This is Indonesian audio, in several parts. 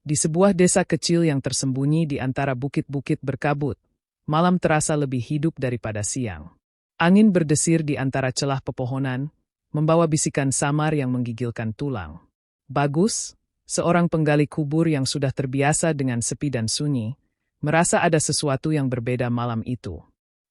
Di sebuah desa kecil yang tersembunyi di antara bukit-bukit berkabut, malam terasa lebih hidup daripada siang. Angin berdesir di antara celah pepohonan, membawa bisikan samar yang menggigilkan tulang. Bagus, seorang penggali kubur yang sudah terbiasa dengan sepi dan sunyi, merasa ada sesuatu yang berbeda malam itu.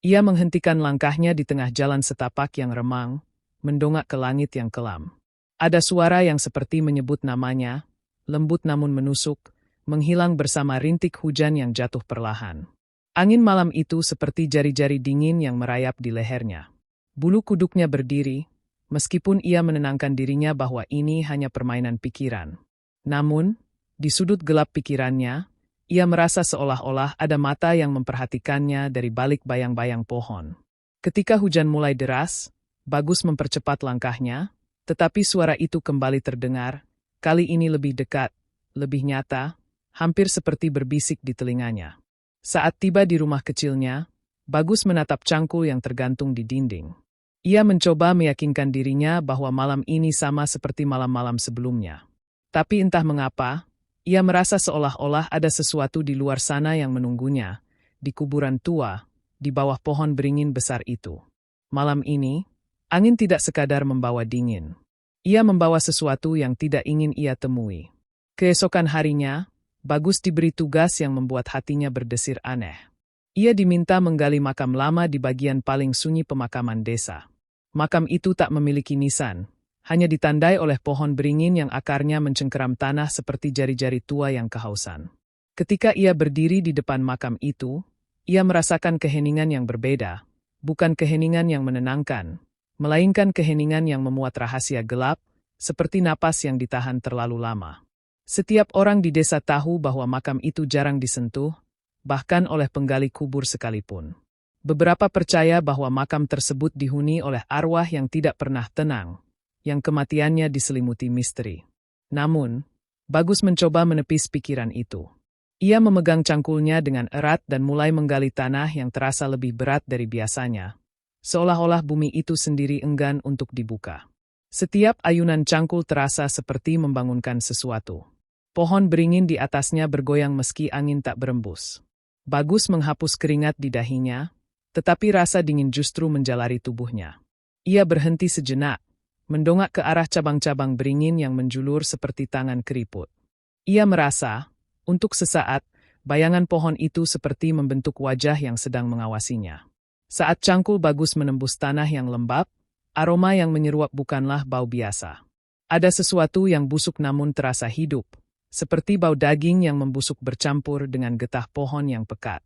Ia menghentikan langkahnya di tengah jalan setapak yang remang, mendongak ke langit yang kelam. Ada suara yang seperti menyebut namanya, lembut namun menusuk, menghilang bersama rintik hujan yang jatuh perlahan. Angin malam itu seperti jari-jari dingin yang merayap di lehernya. Bulu kuduknya berdiri, meskipun ia menenangkan dirinya bahwa ini hanya permainan pikiran. Namun, di sudut gelap pikirannya, ia merasa seolah-olah ada mata yang memperhatikannya dari balik bayang-bayang pohon. Ketika hujan mulai deras, Bagus mempercepat langkahnya, tetapi suara itu kembali terdengar, kali ini lebih dekat, lebih nyata, hampir seperti berbisik di telinganya. Saat tiba di rumah kecilnya, Bagus menatap cangkul yang tergantung di dinding. Ia mencoba meyakinkan dirinya bahwa malam ini sama seperti malam-malam sebelumnya. Tapi entah mengapa, ia merasa seolah-olah ada sesuatu di luar sana yang menunggunya, di kuburan tua, di bawah pohon beringin besar itu. Malam ini, angin tidak sekadar membawa dingin. Ia membawa sesuatu yang tidak ingin ia temui. Keesokan harinya, Bagus diberi tugas yang membuat hatinya berdesir aneh. Ia diminta menggali makam lama di bagian paling sunyi pemakaman desa. Makam itu tak memiliki nisan, hanya ditandai oleh pohon beringin yang akarnya mencengkeram tanah seperti jari-jari tua yang kehausan. Ketika ia berdiri di depan makam itu, ia merasakan keheningan yang berbeda, bukan keheningan yang menenangkan, melainkan keheningan yang memuat rahasia gelap, seperti napas yang ditahan terlalu lama. Setiap orang di desa tahu bahwa makam itu jarang disentuh, bahkan oleh penggali kubur sekalipun. Beberapa percaya bahwa makam tersebut dihuni oleh arwah yang tidak pernah tenang, yang kematiannya diselimuti misteri. Namun, Bagus mencoba menepis pikiran itu. Ia memegang cangkulnya dengan erat dan mulai menggali tanah yang terasa lebih berat dari biasanya, seolah-olah bumi itu sendiri enggan untuk dibuka. Setiap ayunan cangkul terasa seperti membangunkan sesuatu. Pohon beringin di atasnya bergoyang meski angin tak berembus. Bagus menghapus keringat di dahinya, tetapi rasa dingin justru menjalari tubuhnya. Ia berhenti sejenak, mendongak ke arah cabang-cabang beringin yang menjulur seperti tangan keriput. Ia merasa, untuk sesaat, bayangan pohon itu seperti membentuk wajah yang sedang mengawasinya. Saat cangkul Bagus menembus tanah yang lembab, aroma yang menyeruak bukanlah bau biasa. Ada sesuatu yang busuk namun terasa hidup, seperti bau daging yang membusuk bercampur dengan getah pohon yang pekat.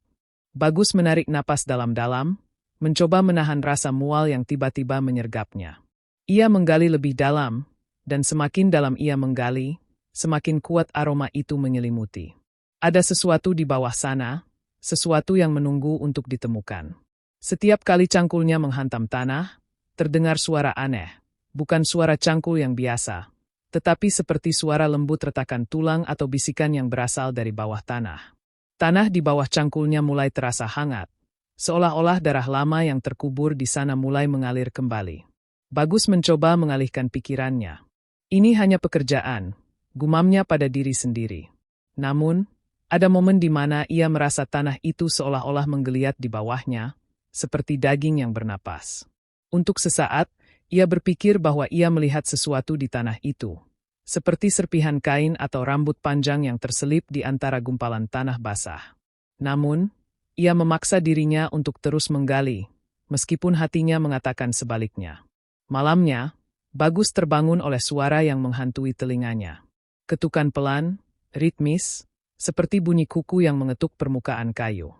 Bagus menarik napas dalam-dalam, mencoba menahan rasa mual yang tiba-tiba menyergapnya. Ia menggali lebih dalam, dan semakin dalam ia menggali, semakin kuat aroma itu menyelimuti. Ada sesuatu di bawah sana, sesuatu yang menunggu untuk ditemukan. Setiap kali cangkulnya menghantam tanah, terdengar suara aneh, bukan suara cangkul yang biasa, tetapi seperti suara lembut retakan tulang atau bisikan yang berasal dari bawah tanah. Tanah di bawah cangkulnya mulai terasa hangat, seolah-olah darah lama yang terkubur di sana mulai mengalir kembali. Bagus mencoba mengalihkan pikirannya. Ini hanya pekerjaan, gumamnya pada diri sendiri. Namun, ada momen di mana ia merasa tanah itu seolah-olah menggeliat di bawahnya, seperti daging yang bernapas. Untuk sesaat, ia berpikir bahwa ia melihat sesuatu di tanah itu, seperti serpihan kain atau rambut panjang yang terselip di antara gumpalan tanah basah. Namun, ia memaksa dirinya untuk terus menggali, meskipun hatinya mengatakan sebaliknya. Malamnya, Bagus terbangun oleh suara yang menghantui telinganya. Ketukan pelan, ritmis, seperti bunyi kuku yang mengetuk permukaan kayu.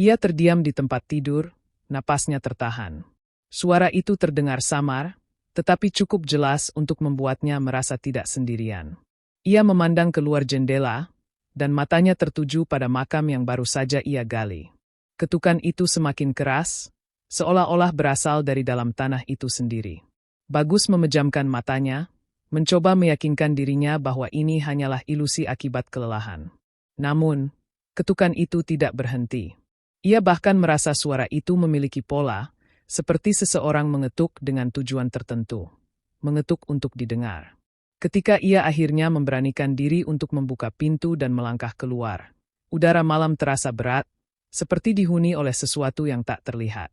Ia terdiam di tempat tidur, napasnya tertahan. Suara itu terdengar samar, tetapi cukup jelas untuk membuatnya merasa tidak sendirian. Ia memandang keluar jendela, dan matanya tertuju pada makam yang baru saja ia gali. Ketukan itu semakin keras, seolah-olah berasal dari dalam tanah itu sendiri. Bagus memejamkan matanya, mencoba meyakinkan dirinya bahwa ini hanyalah ilusi akibat kelelahan. Namun, Ketukan itu tidak berhenti. Ia bahkan merasa suara itu memiliki pola, seperti seseorang mengetuk dengan tujuan tertentu. Mengetuk untuk didengar. Ketika ia akhirnya memberanikan diri untuk membuka pintu dan melangkah keluar, udara malam terasa berat, seperti dihuni oleh sesuatu yang tak terlihat.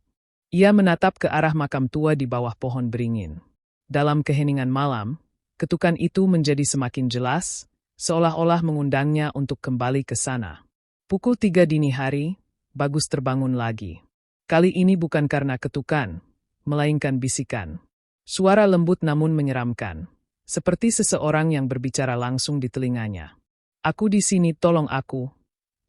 Ia menatap ke arah makam tua di bawah pohon beringin. Dalam keheningan malam, ketukan itu menjadi semakin jelas, seolah-olah mengundangnya untuk kembali ke sana. Pukul 3 dini hari, Bagus terbangun lagi. Kali ini bukan karena ketukan, melainkan bisikan. Suara lembut namun menyeramkan, seperti seseorang yang berbicara langsung di telinganya. "Aku di sini, tolong aku."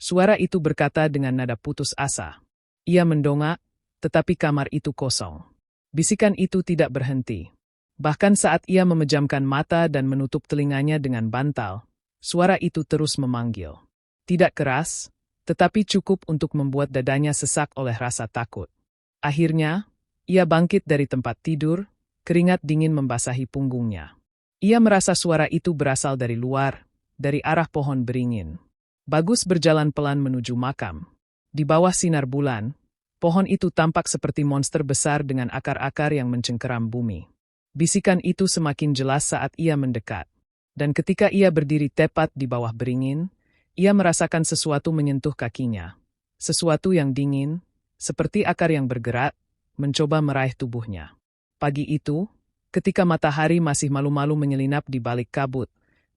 Suara itu berkata dengan nada putus asa. Ia mendongak, tetapi kamar itu kosong. Bisikan itu tidak berhenti. Bahkan saat ia memejamkan mata dan menutup telinganya dengan bantal, suara itu terus memanggil. Tidak keras, tetapi cukup untuk membuat dadanya sesak oleh rasa takut. Akhirnya, ia bangkit dari tempat tidur, keringat dingin membasahi punggungnya. Ia merasa suara itu berasal dari luar, dari arah pohon beringin. Bagus berjalan pelan menuju makam. Di bawah sinar bulan, pohon itu tampak seperti monster besar dengan akar-akar yang mencengkeram bumi. Bisikan itu semakin jelas saat ia mendekat. Dan ketika ia berdiri tepat di bawah beringin, ia merasakan sesuatu menyentuh kakinya. Sesuatu yang dingin, seperti akar yang bergerak, mencoba meraih tubuhnya. Pagi itu, ketika matahari masih malu-malu menyelinap di balik kabut,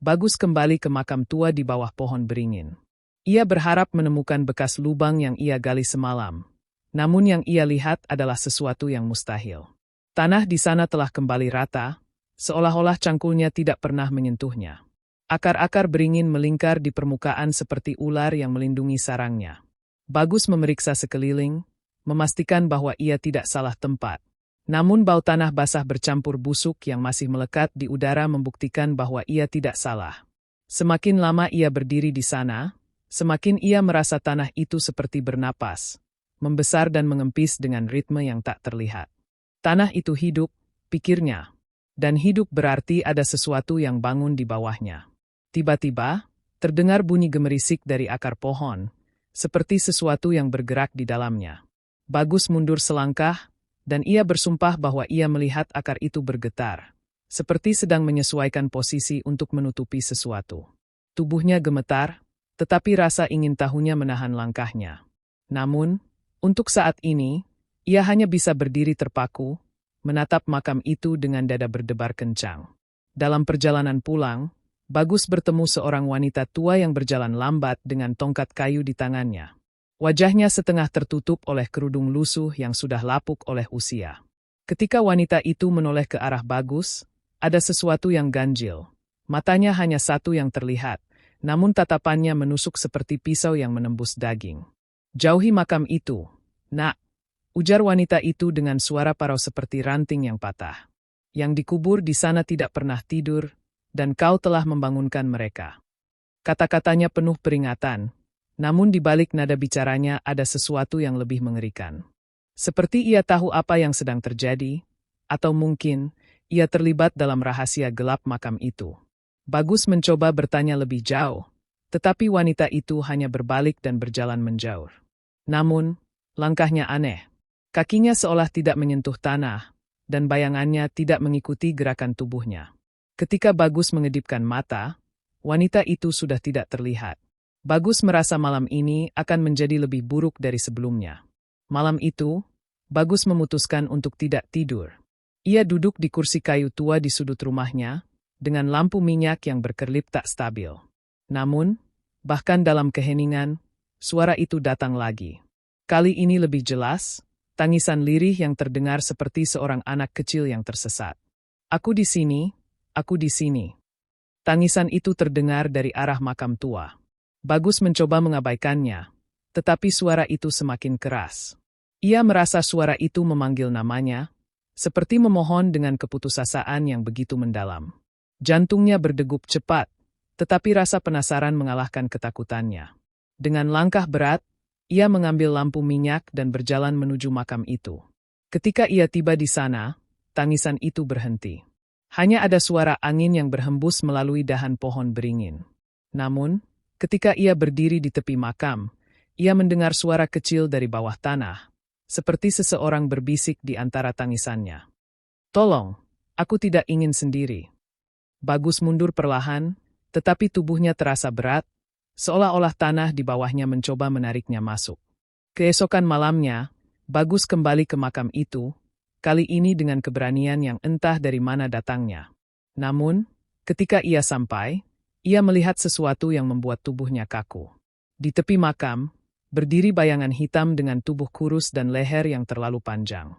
Bagus kembali ke makam tua di bawah pohon beringin. Ia berharap menemukan bekas lubang yang ia gali semalam. Namun yang ia lihat adalah sesuatu yang mustahil. Tanah di sana telah kembali rata, seolah-olah cangkulnya tidak pernah menyentuhnya. Akar-akar beringin melingkar di permukaan seperti ular yang melindungi sarangnya. Bagus memeriksa sekeliling, memastikan bahwa ia tidak salah tempat. Namun bau tanah basah bercampur busuk yang masih melekat di udara membuktikan bahwa ia tidak salah. Semakin lama ia berdiri di sana, semakin ia merasa tanah itu seperti bernapas, membesar dan mengempis dengan ritme yang tak terlihat. Tanah itu hidup, pikirnya. Dan hidup berarti ada sesuatu yang bangun di bawahnya. Tiba-tiba, terdengar bunyi gemerisik dari akar pohon, seperti sesuatu yang bergerak di dalamnya. Bagus mundur selangkah, dan ia bersumpah bahwa ia melihat akar itu bergetar, seperti sedang menyesuaikan posisi untuk menutupi sesuatu. Tubuhnya gemetar, tetapi rasa ingin tahunya menahan langkahnya. Namun, untuk saat ini, ia hanya bisa berdiri terpaku, menatap makam itu dengan dada berdebar kencang. Dalam perjalanan pulang, Bagus bertemu seorang wanita tua yang berjalan lambat dengan tongkat kayu di tangannya. Wajahnya setengah tertutup oleh kerudung lusuh yang sudah lapuk oleh usia. Ketika wanita itu menoleh ke arah Bagus, ada sesuatu yang ganjil. Matanya hanya satu yang terlihat, namun tatapannya menusuk seperti pisau yang menembus daging. "Jauhi makam itu, Nak," ujar wanita itu dengan suara parau seperti ranting yang patah. "Yang dikubur di sana tidak pernah tidur, dan kau telah membangunkan mereka." Kata-katanya penuh peringatan, namun di balik nada bicaranya ada sesuatu yang lebih mengerikan. Seperti ia tahu apa yang sedang terjadi, atau mungkin ia terlibat dalam rahasia gelap makam itu. Bagus mencoba bertanya lebih jauh, tetapi wanita itu hanya berbalik dan berjalan menjauh. Namun, langkahnya aneh. Kakinya seolah tidak menyentuh tanah, dan bayangannya tidak mengikuti gerakan tubuhnya. Ketika Bagus mengedipkan mata, wanita itu sudah tidak terlihat. Bagus merasa malam ini akan menjadi lebih buruk dari sebelumnya. Malam itu, Bagus memutuskan untuk tidak tidur. Ia duduk di kursi kayu tua di sudut rumahnya, dengan lampu minyak yang berkerlip tak stabil. Namun, bahkan dalam keheningan, suara itu datang lagi. Kali ini lebih jelas, tangisan lirih yang terdengar seperti seorang anak kecil yang tersesat. "Aku di sini. Aku di sini." Tangisan itu terdengar dari arah makam tua. Bagus mencoba mengabaikannya, tetapi suara itu semakin keras. Ia merasa suara itu memanggil namanya, seperti memohon dengan keputusasaan yang begitu mendalam. Jantungnya berdegup cepat, tetapi rasa penasaran mengalahkan ketakutannya. Dengan langkah berat, ia mengambil lampu minyak dan berjalan menuju makam itu. Ketika ia tiba di sana, tangisan itu berhenti. Hanya ada suara angin yang berhembus melalui dahan pohon beringin. Namun, Ketika ia berdiri di tepi makam, ia mendengar suara kecil dari bawah tanah, seperti seseorang berbisik di antara tangisannya. "Tolong, aku tidak ingin sendiri." Bagus mundur perlahan, tetapi tubuhnya terasa berat, seolah-olah tanah di bawahnya mencoba menariknya masuk. Keesokan malamnya, Bagus kembali ke makam itu, kali ini dengan keberanian yang entah dari mana datangnya. Namun, ketika ia sampai, ia melihat sesuatu yang membuat tubuhnya kaku. Di tepi makam, berdiri bayangan hitam dengan tubuh kurus dan leher yang terlalu panjang.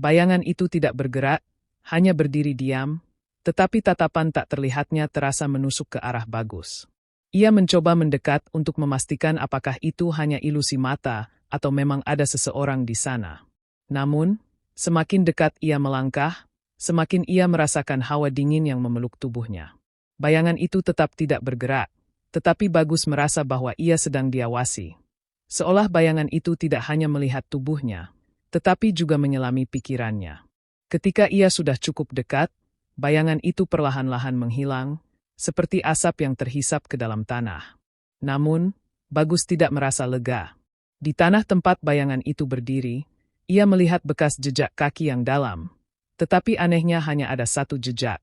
Bayangan itu tidak bergerak, hanya berdiri diam, tetapi tatapan tak terlihatnya terasa menusuk ke arah Bagus. Ia mencoba mendekat untuk memastikan apakah itu hanya ilusi mata atau memang ada seseorang di sana. Namun, semakin dekat ia melangkah, semakin ia merasakan hawa dingin yang memeluk tubuhnya. Bayangan itu tetap tidak bergerak, tetapi Bagus merasa bahwa ia sedang diawasi. Seolah bayangan itu tidak hanya melihat tubuhnya, tetapi juga menyelami pikirannya. Ketika ia sudah cukup dekat, bayangan itu perlahan-lahan menghilang, seperti asap yang terhisap ke dalam tanah. Namun, Bagus tidak merasa lega. Di tanah tempat bayangan itu berdiri, ia melihat bekas jejak kaki yang dalam. Tetapi anehnya hanya ada satu jejak,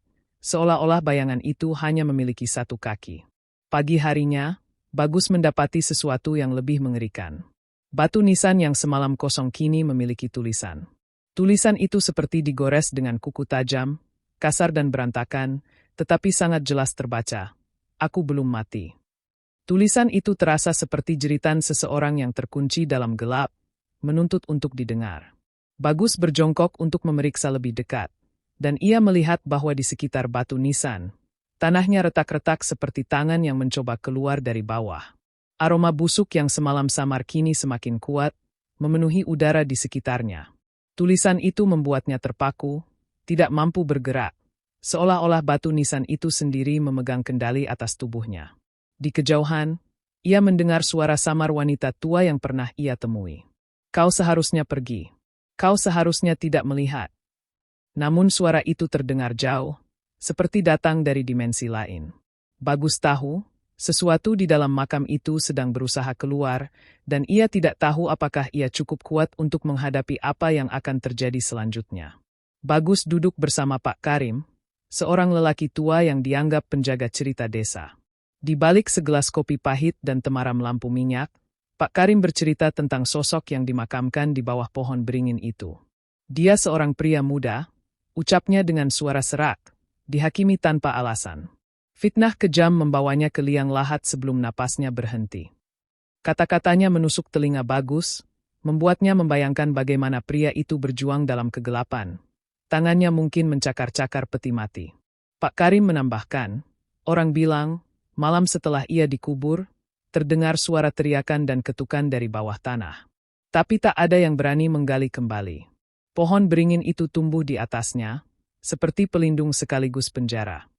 seolah-olah bayangan itu hanya memiliki satu kaki. Pagi harinya, Bagus mendapati sesuatu yang lebih mengerikan. Batu nisan yang semalam kosong kini memiliki tulisan. Tulisan itu seperti digores dengan kuku tajam, kasar dan berantakan, tetapi sangat jelas terbaca. "Aku belum mati." Tulisan itu terasa seperti jeritan seseorang yang terkunci dalam gelap, menuntut untuk didengar. Bagus berjongkok untuk memeriksa lebih dekat, dan ia melihat bahwa di sekitar batu nisan, tanahnya retak-retak seperti tangan yang mencoba keluar dari bawah. Aroma busuk yang semalam samar kini semakin kuat, memenuhi udara di sekitarnya. Tulisan itu membuatnya terpaku, tidak mampu bergerak, seolah-olah batu nisan itu sendiri memegang kendali atas tubuhnya. Di kejauhan, ia mendengar suara samar wanita tua yang pernah ia temui. "Kau seharusnya pergi. Kau seharusnya tidak melihat." Namun suara itu terdengar jauh, seperti datang dari dimensi lain. Bagus tahu, sesuatu di dalam makam itu sedang berusaha keluar, dan ia tidak tahu apakah ia cukup kuat untuk menghadapi apa yang akan terjadi selanjutnya. Bagus duduk bersama Pak Karim, seorang lelaki tua yang dianggap penjaga cerita desa. Di balik segelas kopi pahit dan temaram lampu minyak, Pak Karim bercerita tentang sosok yang dimakamkan di bawah pohon beringin itu. Dia seorang pria muda, ucapnya dengan suara serak, dihakimi tanpa alasan. Fitnah kejam membawanya ke liang lahat sebelum napasnya berhenti. Kata-katanya menusuk telinga Bagus, membuatnya membayangkan bagaimana pria itu berjuang dalam kegelapan. Tangannya mungkin mencakar-cakar peti mati. Pak Karim menambahkan, orang bilang, malam setelah ia dikubur, terdengar suara teriakan dan ketukan dari bawah tanah. Tapi tak ada yang berani menggali kembali. Pohon beringin itu tumbuh di atasnya, seperti pelindung sekaligus penjara.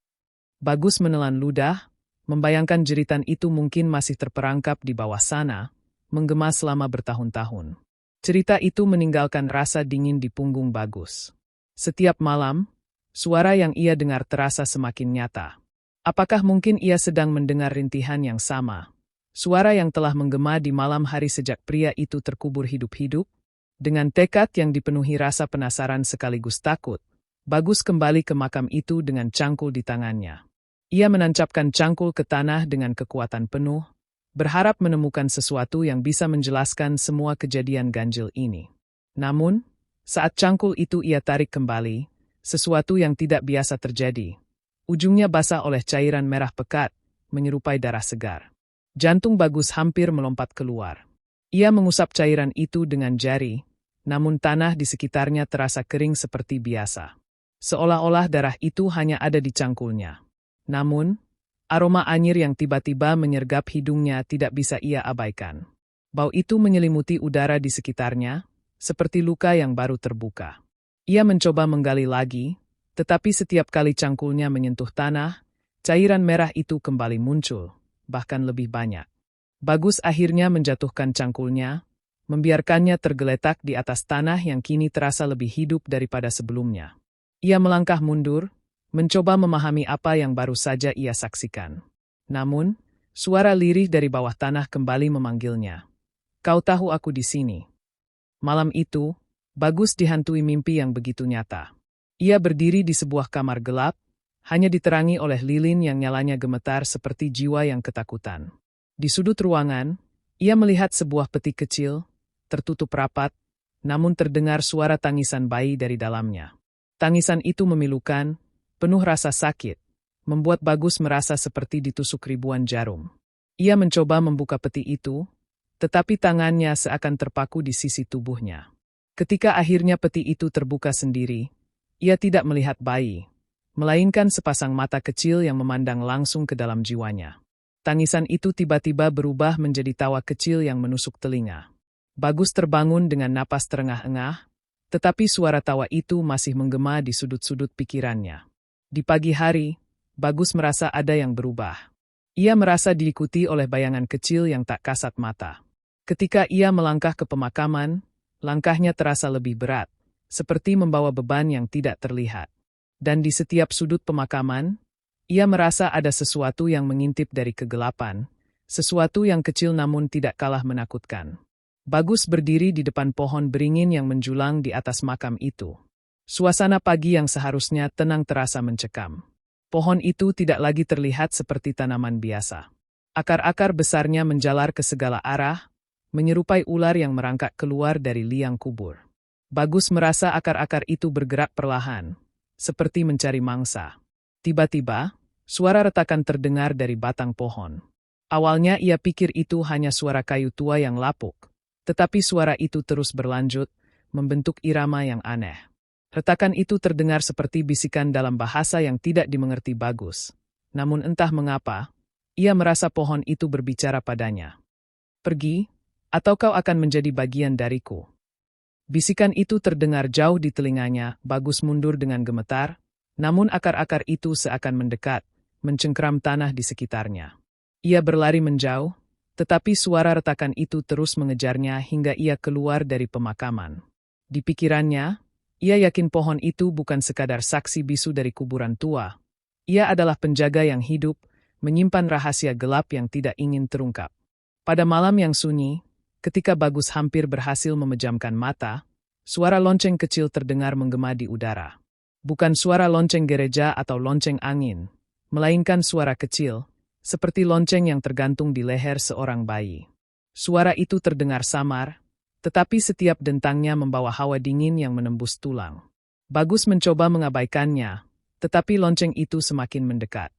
Bagus menelan ludah, membayangkan jeritan itu mungkin masih terperangkap di bawah sana, menggema selama bertahun-tahun. Cerita itu meninggalkan rasa dingin di punggung Bagus. Setiap malam, suara yang ia dengar terasa semakin nyata. Apakah mungkin ia sedang mendengar rintihan yang sama? Suara yang telah menggema di malam hari sejak pria itu terkubur hidup-hidup? Dengan tekad yang dipenuhi rasa penasaran sekaligus takut, Bagus kembali ke makam itu dengan cangkul di tangannya. Ia menancapkan cangkul ke tanah dengan kekuatan penuh, berharap menemukan sesuatu yang bisa menjelaskan semua kejadian ganjil ini. Namun, saat cangkul itu ia tarik kembali, sesuatu yang tidak biasa terjadi. Ujungnya basah oleh cairan merah pekat, menyerupai darah segar. Jantung Bagus hampir melompat keluar. Ia mengusap cairan itu dengan jari, namun tanah di sekitarnya terasa kering seperti biasa. Seolah-olah darah itu hanya ada di cangkulnya. Namun, aroma anyir yang tiba-tiba menyergap hidungnya tidak bisa ia abaikan. Bau itu menyelimuti udara di sekitarnya, seperti luka yang baru terbuka. Ia mencoba menggali lagi, tetapi setiap kali cangkulnya menyentuh tanah, cairan merah itu kembali muncul, bahkan lebih banyak. Bagus akhirnya menjatuhkan cangkulnya, membiarkannya tergeletak di atas tanah yang kini terasa lebih hidup daripada sebelumnya. Ia melangkah mundur, mencoba memahami apa yang baru saja ia saksikan. Namun, Suara lirih dari bawah tanah kembali memanggilnya. Kau tahu aku di sini. Malam itu, Bagus dihantui mimpi yang begitu nyata. Ia berdiri di sebuah kamar gelap, hanya diterangi oleh lilin yang nyalanya gemetar seperti jiwa yang ketakutan. Di sudut ruangan, ia melihat sebuah peti kecil, tertutup rapat, namun terdengar suara tangisan bayi dari dalamnya. Tangisan itu memilukan, penuh rasa sakit, membuat Bagus merasa seperti ditusuk ribuan jarum. Ia mencoba membuka peti itu, tetapi tangannya seakan terpaku di sisi tubuhnya. Ketika akhirnya peti itu terbuka sendiri, ia tidak melihat bayi, melainkan sepasang mata kecil yang memandang langsung ke dalam jiwanya. Tangisan itu tiba-tiba berubah menjadi tawa kecil yang menusuk telinga. Bagus terbangun dengan napas terengah-engah, tetapi suara tawa itu masih menggema di sudut-sudut pikirannya. Di pagi hari, Bagus merasa ada yang berubah. Ia merasa diikuti oleh bayangan kecil yang tak kasat mata. Ketika ia melangkah ke pemakaman, langkahnya terasa lebih berat, seperti membawa beban yang tidak terlihat. Dan di setiap sudut pemakaman, ia merasa ada sesuatu yang mengintip dari kegelapan, sesuatu yang kecil namun tidak kalah menakutkan. Bagus berdiri di depan pohon beringin yang menjulang di atas makam itu. Suasana pagi yang seharusnya tenang terasa mencekam. Pohon itu tidak lagi terlihat seperti tanaman biasa. Akar-akar besarnya menjalar ke segala arah, menyerupai ular yang merangkak keluar dari liang kubur. Bagus merasa akar-akar itu bergerak perlahan, seperti mencari mangsa. Tiba-tiba, suara retakan terdengar dari batang pohon. Awalnya ia pikir itu hanya suara kayu tua yang lapuk, tetapi suara itu terus berlanjut, membentuk irama yang aneh. Retakan itu terdengar seperti bisikan dalam bahasa yang tidak dimengerti Bagus. Namun entah mengapa, ia merasa pohon itu berbicara padanya. Pergi, atau kau akan menjadi bagian dariku. Bisikan itu terdengar jauh di telinganya. Bagus mundur dengan gemetar, namun akar-akar itu seakan mendekat, mencengkeram tanah di sekitarnya. Ia berlari menjauh, tetapi suara retakan itu terus mengejarnya hingga ia keluar dari pemakaman. Di pikirannya, ia yakin pohon itu bukan sekadar saksi bisu dari kuburan tua. Ia adalah penjaga yang hidup, menyimpan rahasia gelap yang tidak ingin terungkap. Pada malam yang sunyi, ketika Bagus hampir berhasil memejamkan mata, suara lonceng kecil terdengar menggema di udara. Bukan suara lonceng gereja atau lonceng angin, melainkan suara kecil, seperti lonceng yang tergantung di leher seorang bayi. Suara itu terdengar samar, tetapi setiap dentangnya membawa hawa dingin yang menembus tulang. Bagus mencoba mengabaikannya, tetapi lonceng itu semakin mendekat.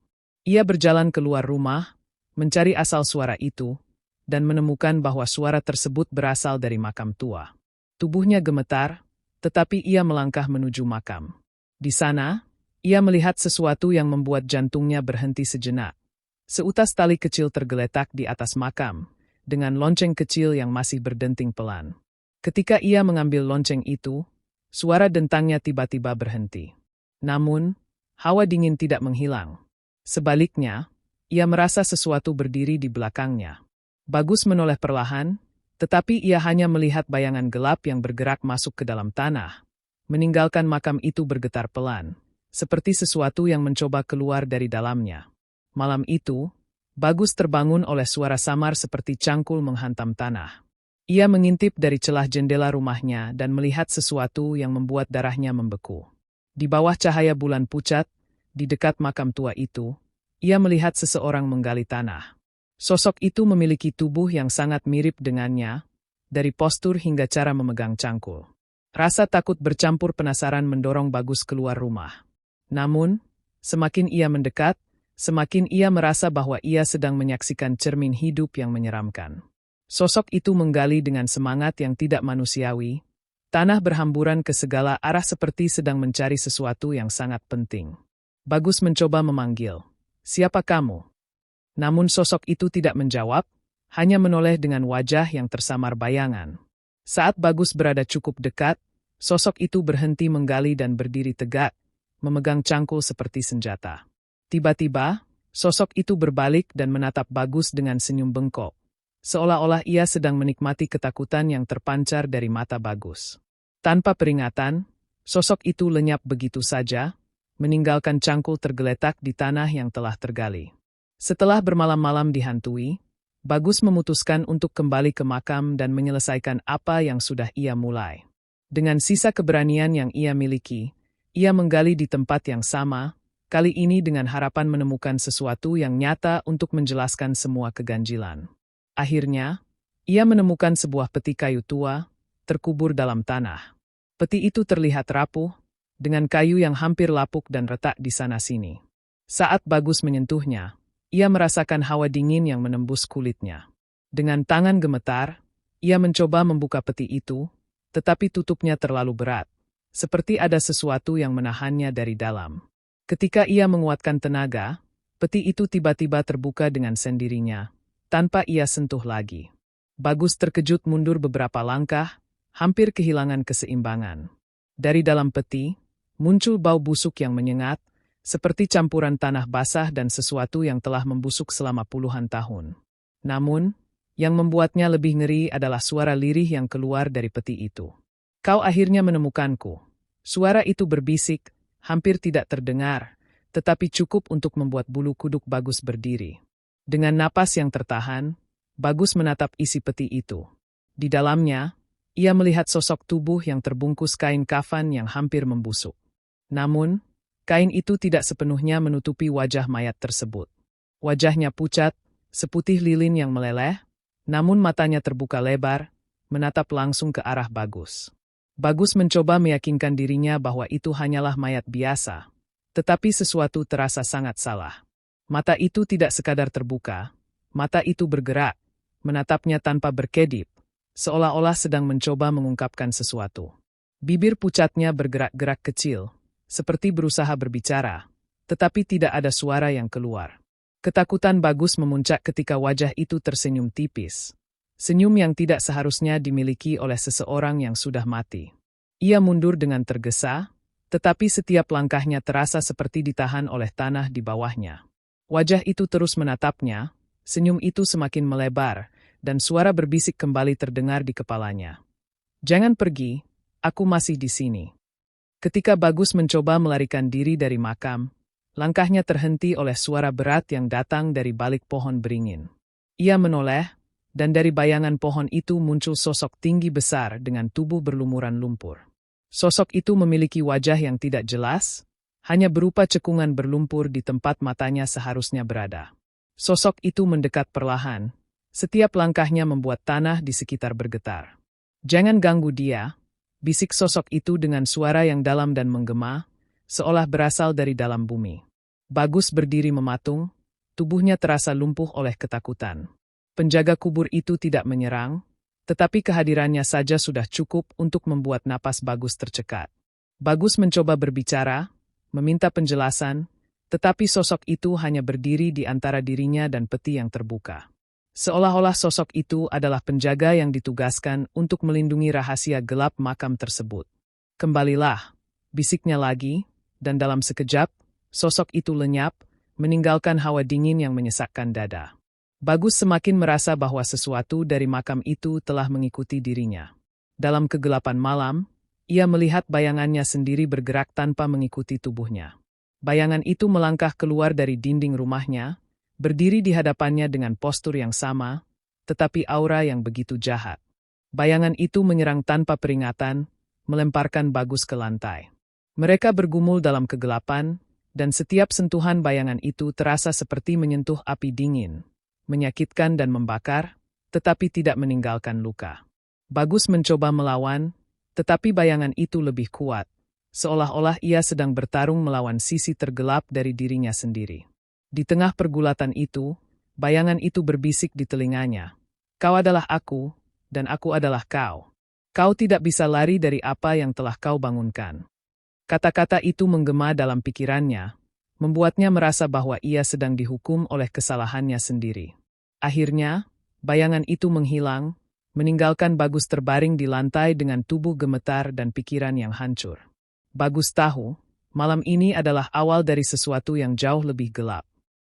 Ia berjalan keluar rumah, mencari asal suara itu, dan menemukan bahwa suara tersebut berasal dari makam tua. Tubuhnya gemetar, tetapi ia melangkah menuju makam. Di sana, ia melihat sesuatu yang membuat jantungnya berhenti sejenak. Seutas tali kecil tergeletak di atas makam, dengan lonceng kecil yang masih berdenting pelan. Ketika ia mengambil lonceng itu, suara dentangnya tiba-tiba berhenti. Namun, hawa dingin tidak menghilang. Sebaliknya, ia merasa sesuatu berdiri di belakangnya. Bagus menoleh perlahan, tetapi ia hanya melihat bayangan gelap yang bergerak masuk ke dalam tanah, meninggalkan makam itu bergetar pelan, seperti sesuatu yang mencoba keluar dari dalamnya. Malam itu, Bagus terbangun oleh suara samar seperti cangkul menghantam tanah. Ia mengintip dari celah jendela rumahnya dan melihat sesuatu yang membuat darahnya membeku. Di bawah cahaya bulan pucat, di dekat makam tua itu, ia melihat seseorang menggali tanah. Sosok itu memiliki tubuh yang sangat mirip dengannya, dari postur hingga cara memegang cangkul. Rasa takut bercampur penasaran mendorong Bagus keluar rumah. Namun, semakin ia mendekat, semakin ia merasa bahwa ia sedang menyaksikan cermin hidup yang menyeramkan. Sosok itu menggali dengan semangat yang tidak manusiawi. Tanah berhamburan ke segala arah seperti sedang mencari sesuatu yang sangat penting. Bagus mencoba memanggil, "Siapa kamu?" Namun sosok itu tidak menjawab, hanya menoleh dengan wajah yang tersamar bayangan. Saat Bagus berada cukup dekat, sosok itu berhenti menggali dan berdiri tegak, memegang cangkul seperti senjata. Tiba-tiba, sosok itu berbalik dan menatap Bagus dengan senyum bengkok, seolah-olah ia sedang menikmati ketakutan yang terpancar dari mata Bagus. Tanpa peringatan, sosok itu lenyap begitu saja, meninggalkan cangkul tergeletak di tanah yang telah tergali. Setelah bermalam-malam dihantui, Bagus memutuskan untuk kembali ke makam dan menyelesaikan apa yang sudah ia mulai. Dengan sisa keberanian yang ia miliki, ia menggali di tempat yang sama, kali ini dengan harapan menemukan sesuatu yang nyata untuk menjelaskan semua keganjilan. Akhirnya, ia menemukan sebuah peti kayu tua, terkubur dalam tanah. Peti itu terlihat rapuh, dengan kayu yang hampir lapuk dan retak di sana-sini. Saat Bagus menyentuhnya, ia merasakan hawa dingin yang menembus kulitnya. Dengan tangan gemetar, ia mencoba membuka peti itu, tetapi tutupnya terlalu berat, seperti ada sesuatu yang menahannya dari dalam. Ketika ia menguatkan tenaga, peti itu tiba-tiba terbuka dengan sendirinya, tanpa ia sentuh lagi. Bagus terkejut mundur beberapa langkah, hampir kehilangan keseimbangan. Dari dalam peti, muncul bau busuk yang menyengat, seperti campuran tanah basah dan sesuatu yang telah membusuk selama puluhan tahun. Namun, yang membuatnya lebih ngeri adalah suara lirih yang keluar dari peti itu. "Kau akhirnya menemukanku." Suara itu berbisik, hampir tidak terdengar, tetapi cukup untuk membuat bulu kuduk Bagus berdiri. Dengan napas yang tertahan, Bagus menatap isi peti itu. Di dalamnya, ia melihat sosok tubuh yang terbungkus kain kafan yang hampir membusuk. Namun, kain itu tidak sepenuhnya menutupi wajah mayat tersebut. Wajahnya pucat, seputih lilin yang meleleh, namun matanya terbuka lebar, menatap langsung ke arah Bagus. Bagus mencoba meyakinkan dirinya bahwa itu hanyalah mayat biasa, tetapi sesuatu terasa sangat salah. Mata itu tidak sekadar terbuka, mata itu bergerak, menatapnya tanpa berkedip, seolah-olah sedang mencoba mengungkapkan sesuatu. Bibir pucatnya bergerak-gerak kecil, seperti berusaha berbicara, tetapi tidak ada suara yang keluar. Ketakutan Bagus memuncak ketika wajah itu tersenyum tipis. Senyum yang tidak seharusnya dimiliki oleh seseorang yang sudah mati. Ia mundur dengan tergesa, tetapi setiap langkahnya terasa seperti ditahan oleh tanah di bawahnya. Wajah itu terus menatapnya, senyum itu semakin melebar, dan suara berbisik kembali terdengar di kepalanya. "Jangan pergi, aku masih di sini." Ketika Bagus mencoba melarikan diri dari makam, langkahnya terhenti oleh suara berat yang datang dari balik pohon beringin. Ia menoleh, dan dari bayangan pohon itu muncul sosok tinggi besar dengan tubuh berlumuran lumpur. Sosok itu memiliki wajah yang tidak jelas, hanya berupa cekungan berlumpur di tempat matanya seharusnya berada. Sosok itu mendekat perlahan, setiap langkahnya membuat tanah di sekitar bergetar. "Jangan ganggu dia," bisik sosok itu dengan suara yang dalam dan menggema, seolah berasal dari dalam bumi. Bagus berdiri mematung, tubuhnya terasa lumpuh oleh ketakutan. Penjaga kubur itu tidak menyerang, tetapi kehadirannya saja sudah cukup untuk membuat napas Bagus tercekat. Bagus mencoba berbicara, meminta penjelasan, tetapi sosok itu hanya berdiri di antara dirinya dan peti yang terbuka. Seolah-olah sosok itu adalah penjaga yang ditugaskan untuk melindungi rahasia gelap makam tersebut. "Kembalilah," bisiknya lagi, dan dalam sekejap, sosok itu lenyap, meninggalkan hawa dingin yang menyesakkan dada. Bagus semakin merasa bahwa sesuatu dari makam itu telah mengikuti dirinya. Dalam kegelapan malam, ia melihat bayangannya sendiri bergerak tanpa mengikuti tubuhnya. Bayangan itu melangkah keluar dari dinding rumahnya, berdiri di hadapannya dengan postur yang sama, tetapi aura yang begitu jahat. Bayangan itu menyerang tanpa peringatan, melemparkan Bagus ke lantai. Mereka bergumul dalam kegelapan, dan setiap sentuhan bayangan itu terasa seperti menyentuh api dingin, menyakitkan dan membakar, tetapi tidak meninggalkan luka. Bagus mencoba melawan, tetapi bayangan itu lebih kuat, seolah-olah ia sedang bertarung melawan sisi tergelap dari dirinya sendiri. Di tengah pergulatan itu, bayangan itu berbisik di telinganya. "Kau adalah aku, dan aku adalah kau. Kau tidak bisa lari dari apa yang telah kau bangunkan." Kata-kata itu menggema dalam pikirannya, membuatnya merasa bahwa ia sedang dihukum oleh kesalahannya sendiri. Akhirnya, bayangan itu menghilang, meninggalkan Bagus terbaring di lantai dengan tubuh gemetar dan pikiran yang hancur. Bagus tahu, malam ini adalah awal dari sesuatu yang jauh lebih gelap.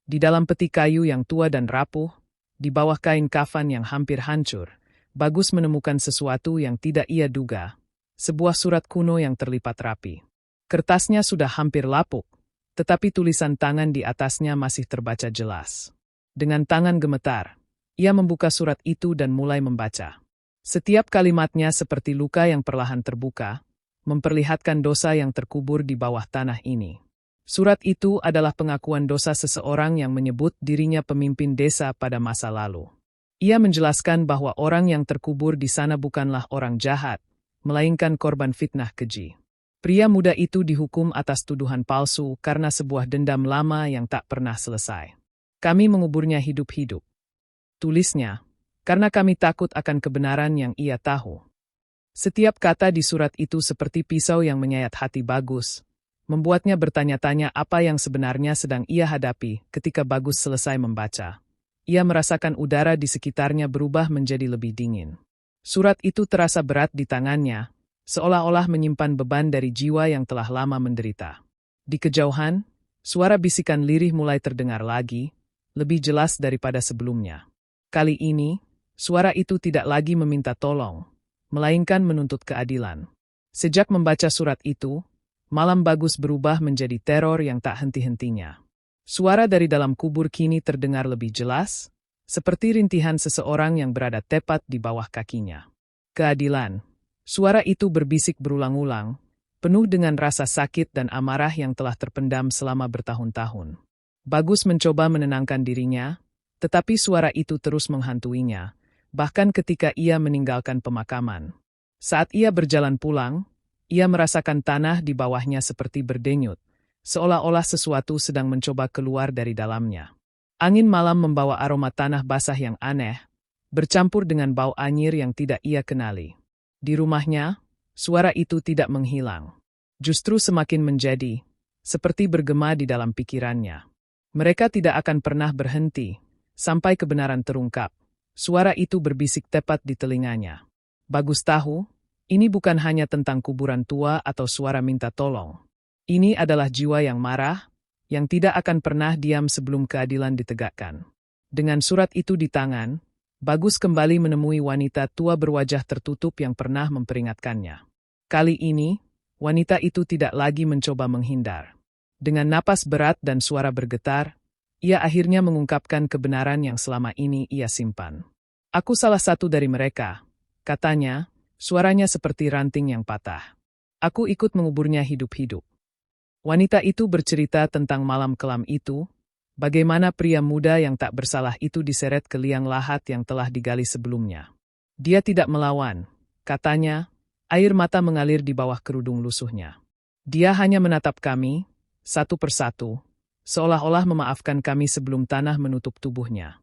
Di dalam peti kayu yang tua dan rapuh, di bawah kain kafan yang hampir hancur, Bagus menemukan sesuatu yang tidak ia duga, sebuah surat kuno yang terlipat rapi. Kertasnya sudah hampir lapuk, tetapi tulisan tangan di atasnya masih terbaca jelas. Dengan tangan gemetar, ia membuka surat itu dan mulai membaca. Setiap kalimatnya seperti luka yang perlahan terbuka, memperlihatkan dosa yang terkubur di bawah tanah ini. Surat itu adalah pengakuan dosa seseorang yang menyebut dirinya pemimpin desa pada masa lalu. Ia menjelaskan bahwa orang yang terkubur di sana bukanlah orang jahat, melainkan korban fitnah keji. Pria muda itu dihukum atas tuduhan palsu karena sebuah dendam lama yang tak pernah selesai. Kami menguburnya hidup-hidup. Tulisnya, karena kami takut akan kebenaran yang ia tahu. Setiap kata di surat itu seperti pisau yang menyayat hati Bagus, membuatnya bertanya-tanya apa yang sebenarnya sedang ia hadapi ketika Bagus selesai membaca. Ia merasakan udara di sekitarnya berubah menjadi lebih dingin. Surat itu terasa berat di tangannya, seolah-olah menyimpan beban dari jiwa yang telah lama menderita. Di kejauhan, suara bisikan lirih mulai terdengar lagi, lebih jelas daripada sebelumnya. Kali ini, suara itu tidak lagi meminta tolong, melainkan menuntut keadilan. Sejak membaca surat itu, malam Bagus berubah menjadi teror yang tak henti-hentinya. Suara dari dalam kubur kini terdengar lebih jelas, seperti rintihan seseorang yang berada tepat di bawah kakinya. Keadilan. Suara itu berbisik berulang-ulang, penuh dengan rasa sakit dan amarah yang telah terpendam selama bertahun-tahun. Bagus mencoba menenangkan dirinya, tetapi suara itu terus menghantuinya, bahkan ketika ia meninggalkan pemakaman. Saat ia berjalan pulang, ia merasakan tanah di bawahnya seperti berdenyut, seolah-olah sesuatu sedang mencoba keluar dari dalamnya. Angin malam membawa aroma tanah basah yang aneh, bercampur dengan bau anyir yang tidak ia kenali. Di rumahnya, suara itu tidak menghilang. Justru semakin menjadi, seperti bergema di dalam pikirannya. Mereka tidak akan pernah berhenti, sampai kebenaran terungkap. Suara itu berbisik tepat di telinganya. Bagus tahu, ini bukan hanya tentang kuburan tua atau suara minta tolong. Ini adalah jiwa yang marah, yang tidak akan pernah diam sebelum keadilan ditegakkan. Dengan surat itu di tangan, Bagus kembali menemui wanita tua berwajah tertutup yang pernah memperingatkannya. Kali ini, wanita itu tidak lagi mencoba menghindar. Dengan napas berat dan suara bergetar, ia akhirnya mengungkapkan kebenaran yang selama ini ia simpan. Aku salah satu dari mereka, katanya, suaranya seperti ranting yang patah. Aku ikut menguburnya hidup-hidup. Wanita itu bercerita tentang malam kelam itu, bagaimana pria muda yang tak bersalah itu diseret ke liang lahat yang telah digali sebelumnya. Dia tidak melawan, katanya, air mata mengalir di bawah kerudung lusuhnya. Dia hanya menatap kami, satu persatu, seolah-olah memaafkan kami sebelum tanah menutup tubuhnya.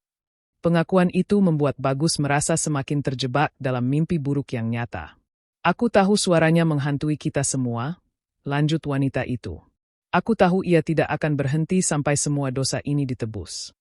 Pengakuan itu membuat Bagus merasa semakin terjebak dalam mimpi buruk yang nyata. Aku tahu suaranya menghantui kita semua, lanjut wanita itu. Aku tahu ia tidak akan berhenti sampai semua dosa ini ditebus.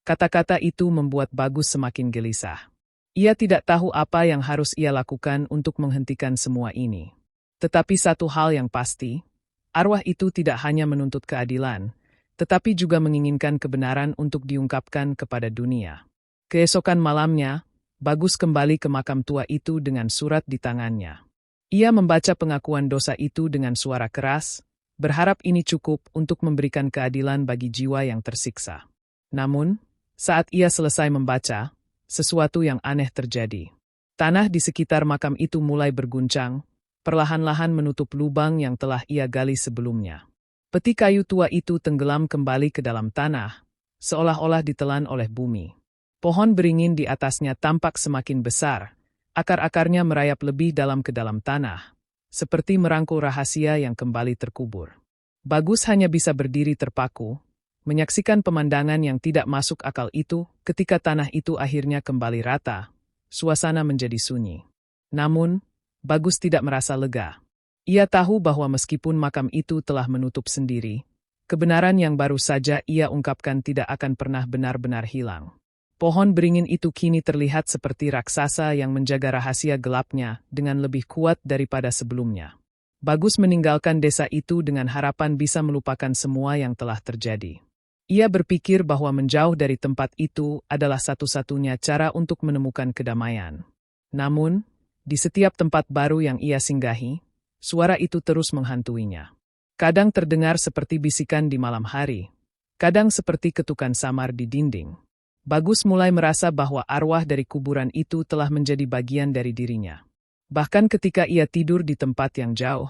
Kata-kata itu membuat Bagus semakin gelisah. Ia tidak tahu apa yang harus ia lakukan untuk menghentikan semua ini. Tetapi satu hal yang pasti, arwah itu tidak hanya menuntut keadilan, tetapi juga menginginkan kebenaran untuk diungkapkan kepada dunia. Keesokan malamnya, Bagus kembali ke makam tua itu dengan surat di tangannya. Ia membaca pengakuan dosa itu dengan suara keras, berharap ini cukup untuk memberikan keadilan bagi jiwa yang tersiksa. Namun, saat ia selesai membaca, sesuatu yang aneh terjadi. Tanah di sekitar makam itu mulai berguncang, perlahan-lahan menutup lubang yang telah ia gali sebelumnya. Peti kayu tua itu tenggelam kembali ke dalam tanah, seolah-olah ditelan oleh bumi. Pohon beringin di atasnya tampak semakin besar, akar-akarnya merayap lebih dalam ke dalam tanah, seperti merangkul rahasia yang kembali terkubur. Bagus hanya bisa berdiri terpaku, menyaksikan pemandangan yang tidak masuk akal itu ketika tanah itu akhirnya kembali rata, suasana menjadi sunyi. Namun, Bagus tidak merasa lega. Ia tahu bahwa meskipun makam itu telah menutup sendiri, kebenaran yang baru saja ia ungkapkan tidak akan pernah benar-benar hilang. Pohon beringin itu kini terlihat seperti raksasa yang menjaga rahasia gelapnya dengan lebih kuat daripada sebelumnya. Bagus meninggalkan desa itu dengan harapan bisa melupakan semua yang telah terjadi. Ia berpikir bahwa menjauh dari tempat itu adalah satu-satunya cara untuk menemukan kedamaian. Namun, di setiap tempat baru yang ia singgahi, suara itu terus menghantuinya. Kadang terdengar seperti bisikan di malam hari, kadang seperti ketukan samar di dinding. Bagus mulai merasa bahwa arwah dari kuburan itu telah menjadi bagian dari dirinya. Bahkan ketika ia tidur di tempat yang jauh,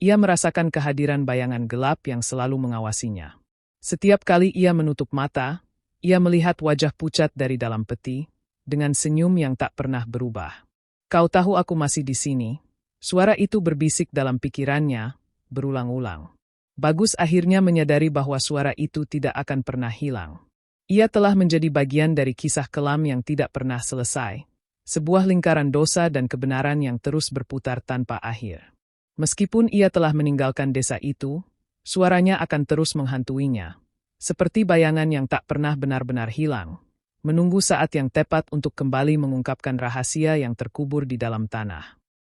ia merasakan kehadiran bayangan gelap yang selalu mengawasinya. Setiap kali ia menutup mata, ia melihat wajah pucat dari dalam peti, dengan senyum yang tak pernah berubah. "Kau tahu aku masih di sini?" Suara itu berbisik dalam pikirannya, berulang-ulang. Bagus akhirnya menyadari bahwa suara itu tidak akan pernah hilang. Ia telah menjadi bagian dari kisah kelam yang tidak pernah selesai, sebuah lingkaran dosa dan kebenaran yang terus berputar tanpa akhir. Meskipun ia telah meninggalkan desa itu, suaranya akan terus menghantuinya, seperti bayangan yang tak pernah benar-benar hilang, menunggu saat yang tepat untuk kembali mengungkapkan rahasia yang terkubur di dalam tanah.